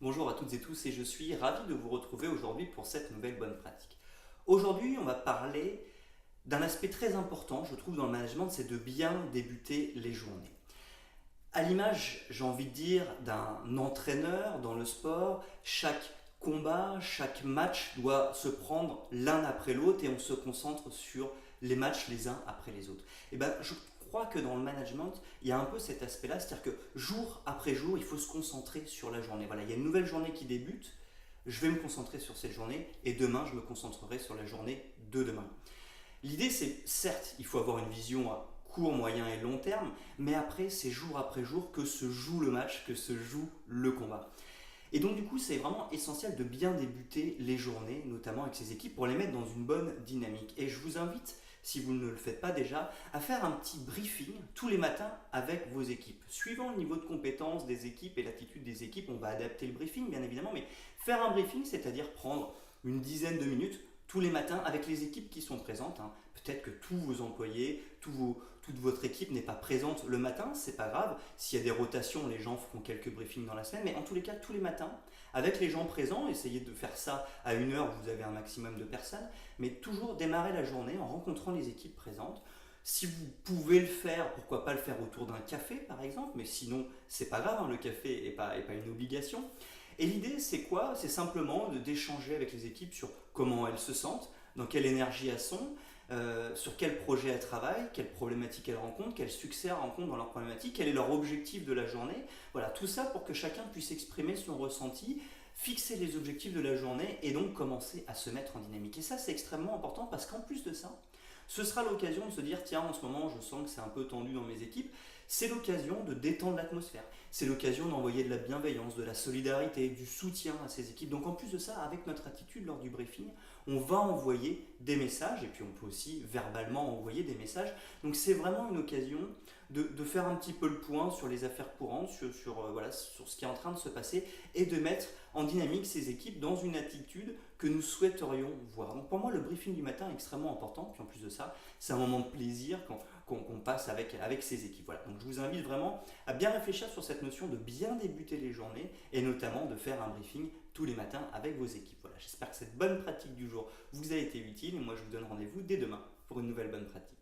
Bonjour à toutes et tous et je suis ravi de vous retrouver aujourd'hui pour cette nouvelle bonne pratique. Aujourd'hui, on va parler d'un aspect très important, je trouve, dans le management, c'est de bien débuter les journées. À l'image, j'ai envie de dire, d'un entraîneur dans le sport, chaque combat, chaque match doit se prendre l'un après l'autre et on se concentre sur les matchs les uns après les autres. Et ben, je crois que dans le management, il y a un peu cet aspect-là, c'est-à-dire que jour après jour, il faut se concentrer sur la journée. Voilà, il y a une nouvelle journée qui débute, je vais me concentrer sur cette journée et demain, je me concentrerai sur la journée de demain. L'idée, c'est certes, il faut avoir une vision à court, moyen et long terme, mais après, c'est jour après jour que se joue le match, que se joue le combat. Et donc, du coup, c'est vraiment essentiel de bien débuter les journées, notamment avec ces équipes, pour les mettre dans une bonne dynamique. Et je vous invite, si vous ne le faites pas déjà, à faire un petit briefing tous les matins avec vos équipes. Suivant le niveau de compétence des équipes et l'attitude des équipes, on va adapter le briefing, bien évidemment, mais faire un briefing, c'est-à-dire prendre une dizaine de minutes tous les matins avec les équipes qui sont présentes. Peut-être que tous vos employés, toute votre équipe n'est pas présente le matin, c'est pas grave. S'il y a des rotations, les gens feront quelques briefings dans la semaine, mais en tous les cas, tous les matins, avec les gens présents, essayez de faire ça à une heure où vous avez un maximum de personnes, mais toujours démarrer la journée en rencontrant les équipes présentes. Si vous pouvez le faire, pourquoi pas le faire autour d'un café par exemple, mais sinon c'est pas grave, le café est pas une obligation. Et l'idée, c'est quoi? C'est simplement d'échanger avec les équipes sur comment elles se sentent, dans quelle énergie elles sont, sur quel projet elles travaillent, quelles problématiques elles rencontrent, quels succès elles rencontrent dans leurs problématiques, quel est leur objectif de la journée. Voilà, tout ça pour que chacun puisse exprimer son ressenti, fixer les objectifs de la journée et donc commencer à se mettre en dynamique. Et ça, c'est extrêmement important parce qu'en plus de ça, ce sera l'occasion de se dire, tiens, en ce moment, je sens que c'est un peu tendu dans mes équipes. C'est l'occasion de détendre l'atmosphère. C'est l'occasion d'envoyer de la bienveillance, de la solidarité, du soutien à ces équipes. Donc en plus de ça, avec notre attitude lors du briefing, on va envoyer des messages et puis on peut aussi verbalement envoyer des messages. Donc c'est vraiment une occasion de faire un petit peu le point sur les affaires courantes, voilà, sur ce qui est en train de se passer et de mettre en dynamique ces équipes dans une attitude que nous souhaiterions voir. Donc pour moi, le briefing du matin est extrêmement important. Puis en plus de ça, c'est un moment de plaisir qu'on passe avec ces équipes. Voilà. Donc je vous invite vraiment à bien réfléchir sur cette notion de bien débuter les journées et notamment de faire un briefing tous les matins avec vos équipes. Voilà. J'espère que cette bonne pratique du jour vous a été utile et moi je vous donne rendez-vous dès demain pour une nouvelle bonne pratique.